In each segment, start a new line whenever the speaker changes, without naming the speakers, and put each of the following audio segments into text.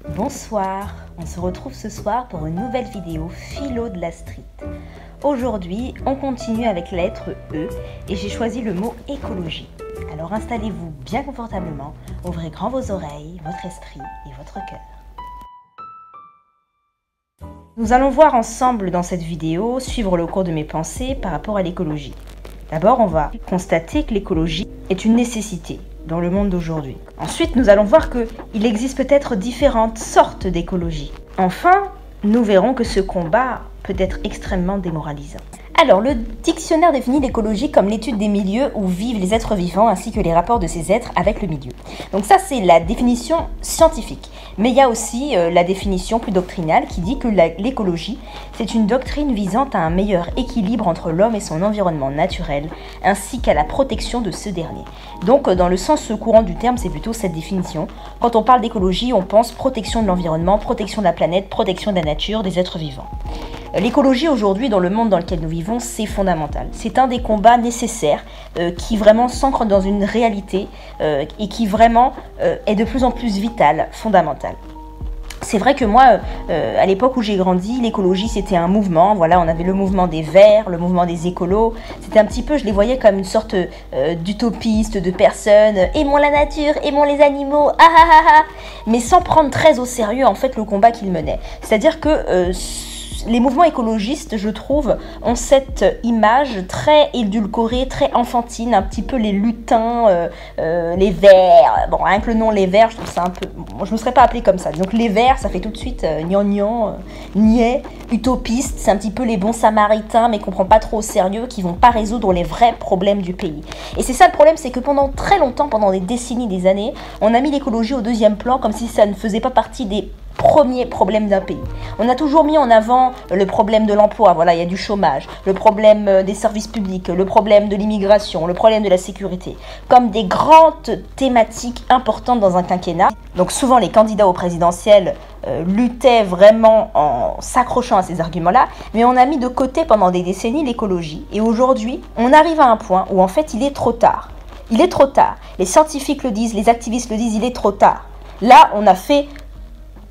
Bonsoir, on se retrouve ce soir pour une nouvelle vidéo philo de la street. Aujourd'hui, on continue avec la lettre E et j'ai choisi le mot écologie. Alors installez-vous bien confortablement, ouvrez grand vos oreilles, votre esprit et votre cœur. Nous allons voir ensemble dans cette vidéo, suivre le cours de mes pensées par rapport à l'écologie. D'abord, on va constater que l'écologie est une nécessité dans le monde d'aujourd'hui. Ensuite, nous allons voir qu'il existe peut-être différentes sortes d'écologie. Enfin, nous verrons que ce combat peut être extrêmement démoralisant. Alors, le dictionnaire définit l'écologie comme l'étude des milieux où vivent les êtres vivants ainsi que les rapports de ces êtres avec le milieu. Donc ça, c'est la définition scientifique. Mais il y a aussi la définition plus doctrinale qui dit que l'écologie, c'est une doctrine visant à un meilleur équilibre entre l'homme et son environnement naturel, ainsi qu'à la protection de ce dernier. Donc, dans le sens courant du terme, c'est plutôt cette définition. Quand on parle d'écologie, on pense protection de l'environnement, protection de la planète, protection de la nature, des êtres vivants. L'écologie aujourd'hui, dans le monde dans lequel nous vivons, c'est fondamental. C'est un des combats nécessaires qui vraiment s'ancre dans une réalité et qui vraiment est de plus en plus vital, fondamental. C'est vrai que moi, à l'époque où j'ai grandi, l'écologie c'était un mouvement. Voilà, on avait le mouvement des Verts, le mouvement des écolos. C'était un petit peu, je les voyais comme une sorte d'utopiste, de personnes. Aimons la nature, aimons les animaux, ah ah ah ah. Mais sans prendre très au sérieux en fait le combat qu'ils menaient. C'est-à-dire que les mouvements écologistes, je trouve, ont cette image très édulcorée, très enfantine, un petit peu les lutins, les Verts. Bon, rien que le nom les Verts, je trouve ça un peu... Bon, je ne me serais pas appelée comme ça. Donc les Verts, ça fait tout de suite gnangnan, niais, utopiste. C'est un petit peu les bons samaritains, mais qu'on ne prend pas trop au sérieux, qui ne vont pas résoudre les vrais problèmes du pays. Et c'est ça le problème, c'est que pendant très longtemps, pendant des décennies, des années, on a mis l'écologie au deuxième plan, comme si ça ne faisait pas partie des premier problème d'un pays. On a toujours mis en avant le problème de l'emploi, voilà, il y a du chômage, le problème des services publics, le problème de l'immigration, le problème de la sécurité, comme des grandes thématiques importantes dans un quinquennat. Donc souvent les candidats au présidentiel luttaient vraiment en s'accrochant à ces arguments-là, mais on a mis de côté pendant des décennies l'écologie. Et aujourd'hui, on arrive à un point où en fait il est trop tard. Il est trop tard. Les scientifiques le disent, les activistes le disent, il est trop tard. Là, on a fait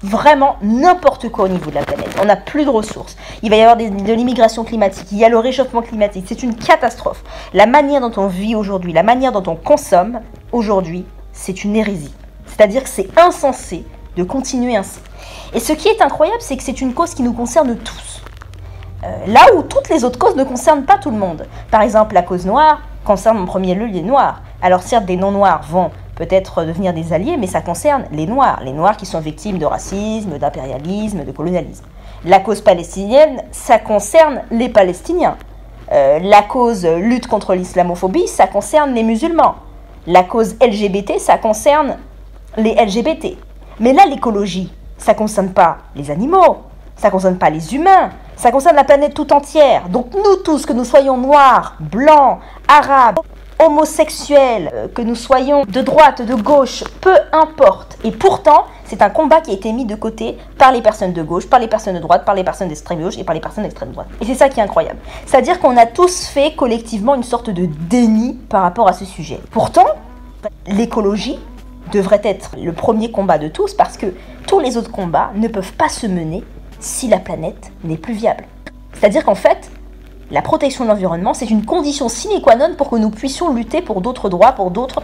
vraiment n'importe quoi au niveau de la planète. On n'a plus de ressources. Il va y avoir de l'immigration climatique. Il y a le réchauffement climatique. C'est une catastrophe. La manière dont on vit aujourd'hui, la manière dont on consomme aujourd'hui, c'est une hérésie. C'est-à-dire que c'est insensé de continuer ainsi. Et ce qui est incroyable, c'est que c'est une cause qui nous concerne tous. Là où toutes les autres causes ne concernent pas tout le monde. Par exemple, la cause noire concerne en premier lieu les noirs. Alors certes, des non-noirs vont peut-être devenir des alliés, mais ça concerne les Noirs qui sont victimes de racisme, d'impérialisme, de colonialisme. La cause palestinienne, ça concerne les Palestiniens. La cause lutte contre l'islamophobie, ça concerne les musulmans. La cause LGBT, ça concerne les LGBT. Mais là, l'écologie, ça ne concerne pas les animaux, ça ne concerne pas les humains, ça concerne la planète tout entière. Donc nous tous, que nous soyons noirs, blancs, arabes, homosexuels, que nous soyons de droite, de gauche, peu importe. Et pourtant, c'est un combat qui a été mis de côté par les personnes de gauche, par les personnes de droite, par les personnes d'extrême gauche et par les personnes d'extrême droite. Et c'est ça qui est incroyable. C'est-à-dire qu'on a tous fait collectivement une sorte de déni par rapport à ce sujet. Pourtant, l'écologie devrait être le premier combat de tous parce que tous les autres combats ne peuvent pas se mener si la planète n'est plus viable. C'est-à-dire qu'en fait, la protection de l'environnement, c'est une condition sine qua non pour que nous puissions lutter pour d'autres droits, pour d'autres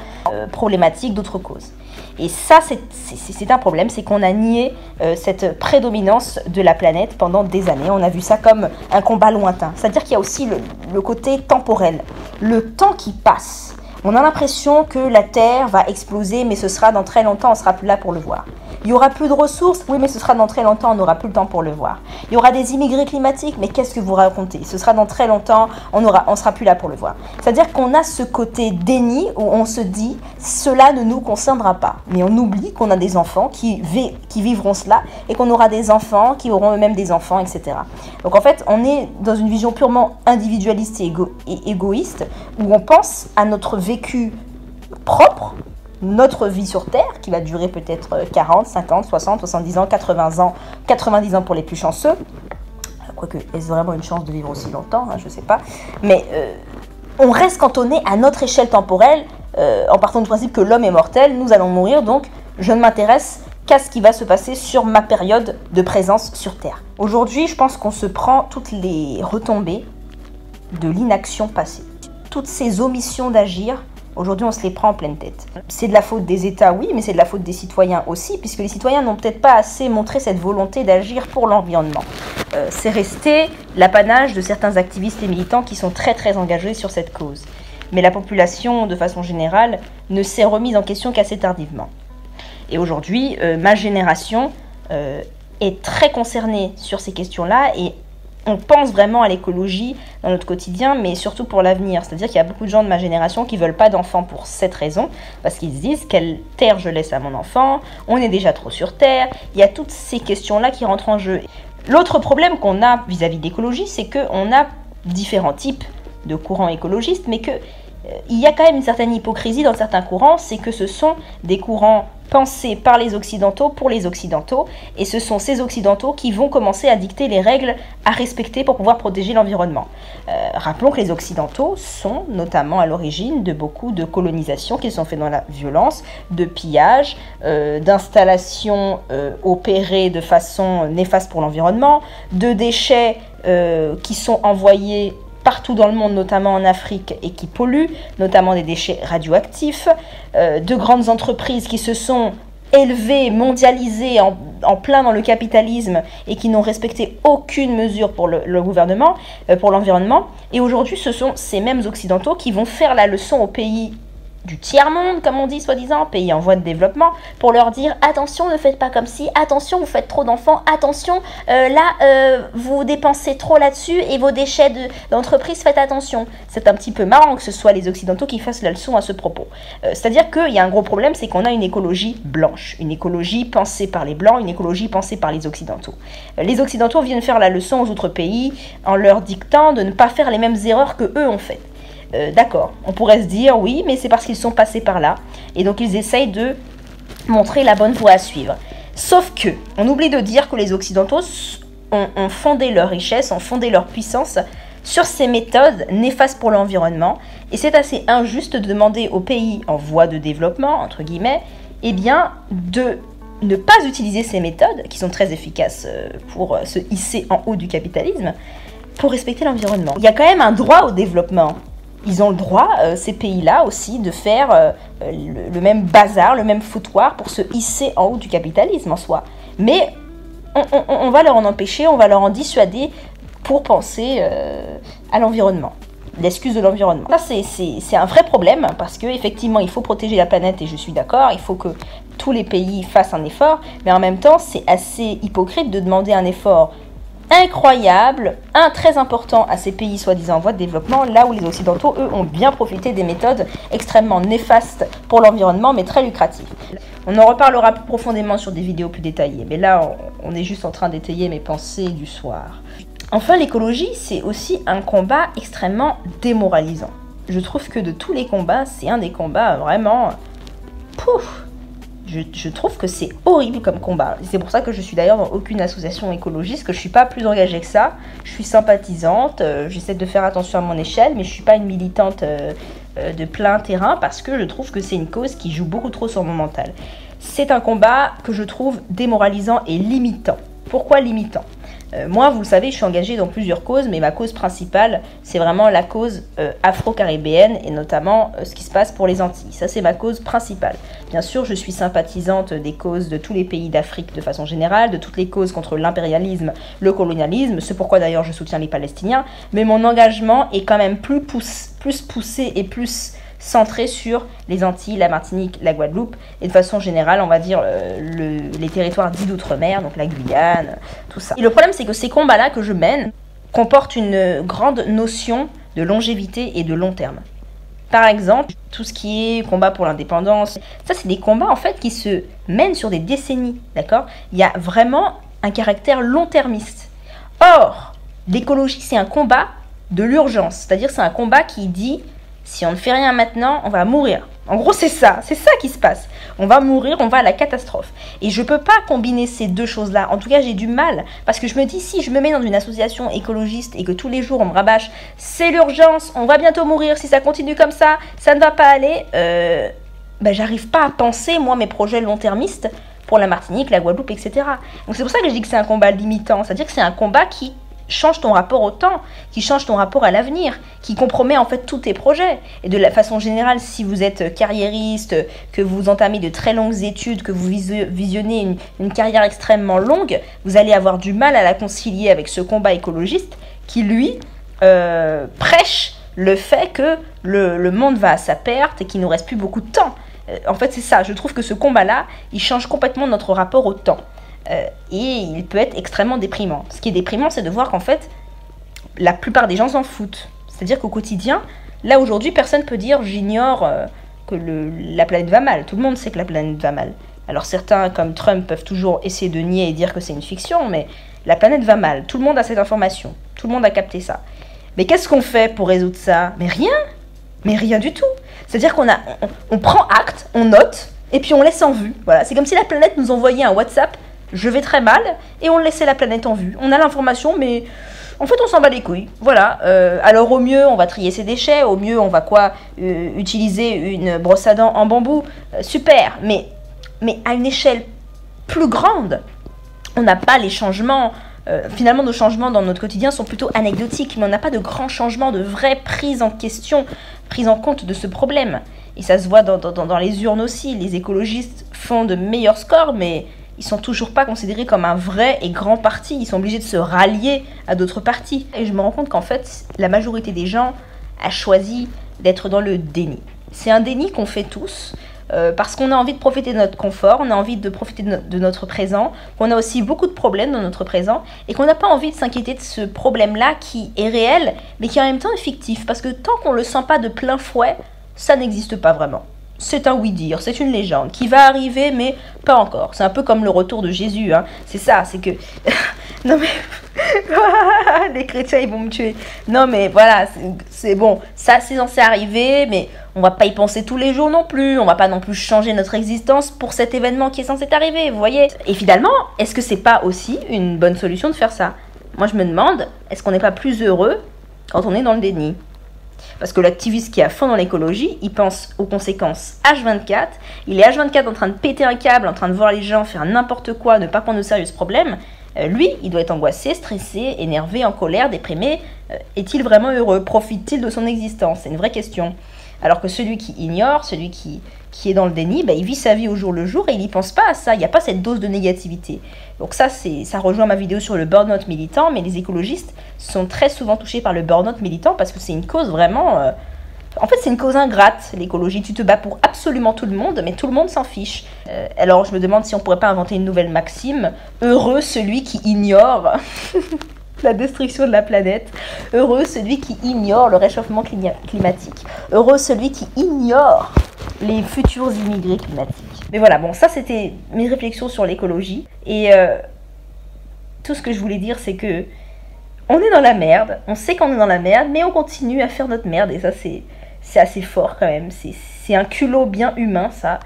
problématiques, d'autres causes. Et ça, c'est un problème, c'est qu'on a nié cette prédominance de la planète pendant des années. On a vu ça comme un combat lointain. C'est-à-dire qu'il y a aussi le côté temporel, le temps qui passe. On a l'impression que la Terre va exploser, mais ce sera dans très longtemps, on ne sera plus là pour le voir. Il n'y aura plus de ressources, oui, mais ce sera dans très longtemps, on n'aura plus le temps pour le voir. Il y aura des immigrés climatiques, mais qu'est-ce que vous racontez? Ce sera dans très longtemps, on sera plus là pour le voir. C'est-à-dire qu'on a ce côté déni où on se dit, cela ne nous concernera pas. Mais on oublie qu'on a des enfants qui vivront cela et qu'on aura des enfants qui auront eux-mêmes des enfants, etc. Donc en fait, on est dans une vision purement individualiste et égoïste où on pense à notre vécu propre, notre vie sur Terre, qui va durer peut-être 40, 50, 60, 70 ans, 80 ans, 90 ans pour les plus chanceux. Quoique, est-ce vraiment une chance de vivre aussi longtemps, hein, je ne sais pas. Mais on reste cantonné à notre échelle temporelle, en partant du principe que l'homme est mortel, nous allons mourir, donc je ne m'intéresse qu'à ce qui va se passer sur ma période de présence sur Terre. Aujourd'hui, je pense qu'on se prend toutes les retombées de l'inaction passée. Toutes ces omissions d'agir, aujourd'hui on se les prend en pleine tête. C'est de la faute des États, oui, mais c'est de la faute des citoyens aussi, puisque les citoyens n'ont peut-être pas assez montré cette volonté d'agir pour l'environnement. C'est resté l'apanage de certains activistes et militants qui sont très engagés sur cette cause. Mais la population, de façon générale, ne s'est remise en question qu'assez tardivement. Et aujourd'hui, ma génération est très concernée sur ces questions-là et on pense vraiment à l'écologie dans notre quotidien, mais surtout pour l'avenir. C'est-à-dire qu'il y a beaucoup de gens de ma génération qui ne veulent pas d'enfants pour cette raison, parce qu'ils se disent quelle terre je laisse à mon enfant, on est déjà trop sur Terre, il y a toutes ces questions-là qui rentrent en jeu. L'autre problème qu'on a vis-à-vis de l'écologie, c'est qu'on a différents types de courants écologistes, mais qu'il y a quand même une certaine hypocrisie dans certains courants, c'est que ce sont des courants pensés par les Occidentaux pour les Occidentaux, et ce sont ces Occidentaux qui vont commencer à dicter les règles à respecter pour pouvoir protéger l'environnement. Rappelons que les Occidentaux sont notamment à l'origine de beaucoup de colonisations qui sont faites dans la violence, de pillages, d'installations opérées de façon néfaste pour l'environnement, de déchets qui sont envoyés partout dans le monde, notamment en Afrique, et qui polluent, notamment des déchets radioactifs, de grandes entreprises qui se sont élevées, mondialisées, en plein dans le capitalisme, et qui n'ont respecté aucune mesure pour le gouvernement, pour l'environnement. Et aujourd'hui, ce sont ces mêmes Occidentaux qui vont faire la leçon aux pays du tiers-monde, comme on dit soi-disant, pays en voie de développement, pour leur dire attention, ne faites pas comme ci, attention, vous faites trop d'enfants, attention, vous dépensez trop là-dessus et vos déchets d'entreprise, faites attention. C'est un petit peu marrant que ce soit les Occidentaux qui fassent la leçon à ce propos. C'est-à-dire qu'il y a un gros problème, c'est qu'on a une écologie blanche, une écologie pensée par les Blancs, une écologie pensée par les Occidentaux. Les Occidentaux viennent faire la leçon aux autres pays en leur dictant de ne pas faire les mêmes erreurs que eux ont faites. D'accord, on pourrait se dire oui, mais c'est parce qu'ils sont passés par là, et donc ils essayent de montrer la bonne voie à suivre. Sauf que, on oublie de dire que les Occidentaux ont fondé leur richesse, ont fondé leur puissance sur ces méthodes néfastes pour l'environnement, et c'est assez injuste de demander aux pays en voie de développement, entre guillemets, eh bien, de ne pas utiliser ces méthodes, qui sont très efficaces pour se hisser en haut du capitalisme, pour respecter l'environnement. Il y a quand même un droit au développement. Ils ont le droit, ces pays-là aussi, de faire le même bazar, le même foutoir pour se hisser en haut du capitalisme en soi. Mais on va leur en empêcher, on va leur en dissuader pour penser à l'environnement, l'excuse de l'environnement. Ça, c'est un vrai problème parce qu'effectivement, il faut protéger la planète et je suis d'accord, il faut que tous les pays fassent un effort, mais en même temps, c'est assez hypocrite de demander un effort incroyable, très important à ces pays soi-disant en voie de développement, là où les Occidentaux, eux, ont bien profité des méthodes extrêmement néfastes pour l'environnement, mais très lucratives. On en reparlera plus profondément sur des vidéos plus détaillées, mais là, on est juste en train d'étayer mes pensées du soir. Enfin, l'écologie, c'est aussi un combat extrêmement démoralisant. Je trouve que de tous les combats, c'est un des combats vraiment... Pouf! Je trouve que c'est horrible comme combat. C'est pour ça que je suis d'ailleurs dans aucune association écologiste, que je ne suis pas plus engagée que ça. Je suis sympathisante, j'essaie de faire attention à mon échelle, mais je ne suis pas une militante de plein terrain parce que je trouve que c'est une cause qui joue beaucoup trop sur mon mental. C'est un combat que je trouve démoralisant et limitant. Pourquoi limitant ? Moi, vous le savez, je suis engagée dans plusieurs causes, mais ma cause principale, c'est vraiment la cause afro-caribéenne et notamment ce qui se passe pour les Antilles. Ça, c'est ma cause principale. Bien sûr, je suis sympathisante des causes de tous les pays d'Afrique de façon générale, de toutes les causes contre l'impérialisme, le colonialisme, c'est pourquoi d'ailleurs je soutiens les Palestiniens, mais mon engagement est quand même plus poussé et plus centré sur les Antilles, la Martinique, la Guadeloupe, et de façon générale, on va dire, les territoires dits d'outre-mer, donc la Guyane, tout ça. Et le problème, c'est que ces combats-là que je mène comportent une grande notion de longévité et de long terme. Par exemple, tout ce qui est combat pour l'indépendance, ça, c'est des combats, en fait, qui se mènent sur des décennies, d'accord ? Il y a vraiment un caractère long-termiste. Or, l'écologie, c'est un combat de l'urgence, c'est-à-dire c'est un combat qui dit... Si on ne fait rien maintenant, on va mourir. En gros, c'est ça qui se passe. On va mourir, on va à la catastrophe. Et je ne peux pas combiner ces deux choses-là. En tout cas, j'ai du mal. Parce que je me dis, si je me mets dans une association écologiste et que tous les jours, on me rabâche, c'est l'urgence, on va bientôt mourir, si ça continue comme ça ne va pas aller, j'arrive pas à penser, moi, mes projets long-termistes, pour la Martinique, la Guadeloupe, etc. Donc c'est pour ça que je dis que c'est un combat limitant, c'est-à-dire que c'est un combat qui change ton rapport au temps, qui change ton rapport à l'avenir, qui compromet en fait tous tes projets. Et de la façon générale, si vous êtes carriériste, que vous entamez de très longues études, que vous visionnez une carrière extrêmement longue, vous allez avoir du mal à la concilier avec ce combat écologiste qui, lui, prêche le fait que le monde va à sa perte et qu'il ne nous reste plus beaucoup de temps. En fait, c'est ça. Je trouve que ce combat-là, il change complètement notre rapport au temps. Et il peut être extrêmement déprimant. Ce qui est déprimant, c'est de voir qu'en fait, la plupart des gens s'en foutent. C'est-à-dire qu'au quotidien, là aujourd'hui, personne ne peut dire j'ignore que la planète va mal. Tout le monde sait que la planète va mal. Alors certains, comme Trump, peuvent toujours essayer de nier et dire que c'est une fiction, mais la planète va mal. Tout le monde a cette information. Tout le monde a capté ça. Mais qu'est-ce qu'on fait pour résoudre ça? Mais rien. Mais rien du tout. C'est-à-dire on prend acte, on note, et puis on laisse en vue. Voilà. C'est comme si la planète nous envoyait un WhatsApp. Je vais très mal, et on laissait la planète en vue. On a l'information, mais en fait, on s'en bat les couilles. Voilà. Alors, au mieux, on va trier ses déchets. Au mieux, on va utiliser une brosse à dents en bambou. Super. Mais à une échelle plus grande, on n'a pas les changements. Finalement, nos changements dans notre quotidien sont plutôt anecdotiques, mais on n'a pas de grands changements, de vraies prises en question, prises en compte de ce problème. Et ça se voit dans les urnes aussi. Les écologistes font de meilleurs scores, mais ils sont toujours pas considérés comme un vrai et grand parti. Ils sont obligés de se rallier à d'autres partis. Et je me rends compte qu'en fait, la majorité des gens a choisi d'être dans le déni. C'est un déni qu'on fait tous, parce qu'on a envie de profiter de notre confort, on a envie de profiter de notre présent, qu'on a aussi beaucoup de problèmes dans notre présent, et qu'on n'a pas envie de s'inquiéter de ce problème-là qui est réel, mais qui en même temps est fictif. Parce que tant qu'on ne le sent pas de plein fouet, ça n'existe pas vraiment. C'est un oui-dire, c'est une légende qui va arriver, mais pas encore. C'est un peu comme le retour de Jésus, hein. C'est ça, c'est que... non mais... les chrétiens, ils vont me tuer. Non mais voilà, c'est bon. Ça, c'est censé arriver, mais on va pas y penser tous les jours non plus. On va pas non plus changer notre existence pour cet événement qui est censé arriver, vous voyez. Et finalement, est-ce que c'est pas aussi une bonne solution de faire ça? Moi, je me demande, est-ce qu'on n'est pas plus heureux quand on est dans le déni? Parce que l'activiste qui est à fond dans l'écologie, il pense aux conséquences H24. Il est H24 en train de péter un câble, en train de voir les gens faire n'importe quoi, ne pas prendre au sérieux ce problème. Lui, il doit être angoissé, stressé, énervé, en colère, déprimé. Est-il vraiment heureux? Profite-t-il de son existence? C'est une vraie question. Alors que celui qui ignore, celui qui est dans le déni, il vit sa vie au jour le jour et il n'y pense pas à ça. Il n'y a pas cette dose de négativité. Donc ça rejoint ma vidéo sur le burn-out militant, mais les écologistes sont très souvent touchés par le burn-out militant parce que c'est une cause vraiment... En fait, c'est une cause ingrate, l'écologie. Tu te bats pour absolument tout le monde, mais tout le monde s'en fiche. Alors, je me demande si on pourrait pas inventer une nouvelle maxime. Heureux celui qui ignore la destruction de la planète. Heureux celui qui ignore le réchauffement climatique. Heureux celui qui ignore les futurs immigrés climatiques. Mais voilà, bon, ça c'était mes réflexions sur l'écologie. Et tout ce que je voulais dire, c'est que on est dans la merde, on sait qu'on est dans la merde, mais on continue à faire notre merde. Et ça, c'est assez fort quand même. C'est un culot bien humain, ça.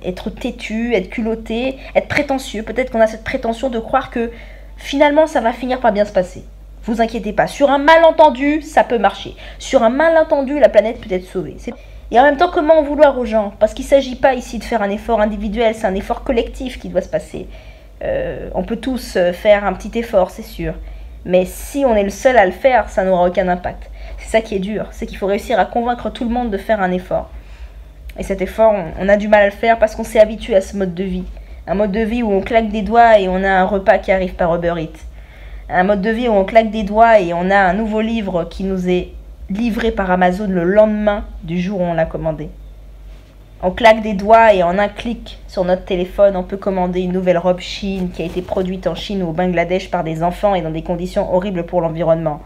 Être têtu, être culotté, être prétentieux. Peut-être qu'on a cette prétention de croire que finalement, ça va finir par bien se passer. Vous inquiétez pas. Sur un malentendu, ça peut marcher. Sur un malentendu, la planète peut être sauvée. Et en même temps, comment en vouloir aux gens? Parce qu'il ne s'agit pas ici de faire un effort individuel, c'est un effort collectif qui doit se passer. On peut tous faire un petit effort, c'est sûr. Mais si on est le seul à le faire, ça n'aura aucun impact. C'est ça qui est dur, c'est qu'il faut réussir à convaincre tout le monde de faire un effort. Et cet effort, on a du mal à le faire parce qu'on s'est habitué à ce mode de vie. Un mode de vie où on claque des doigts et on a un repas qui arrive par Uber Eats. Un mode de vie où on claque des doigts et on a un nouveau livre qui nous est livré par Amazon le lendemain du jour où on l'a commandé. On claque des doigts et en un clic sur notre téléphone, on peut commander une nouvelle robe Chine qui a été produite en Chine ou au Bangladesh par des enfants et dans des conditions horribles pour l'environnement.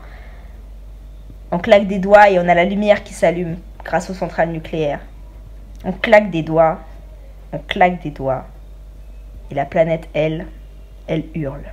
On claque des doigts et on a la lumière qui s'allume grâce aux centrales nucléaires. On claque des doigts et la planète, elle hurle.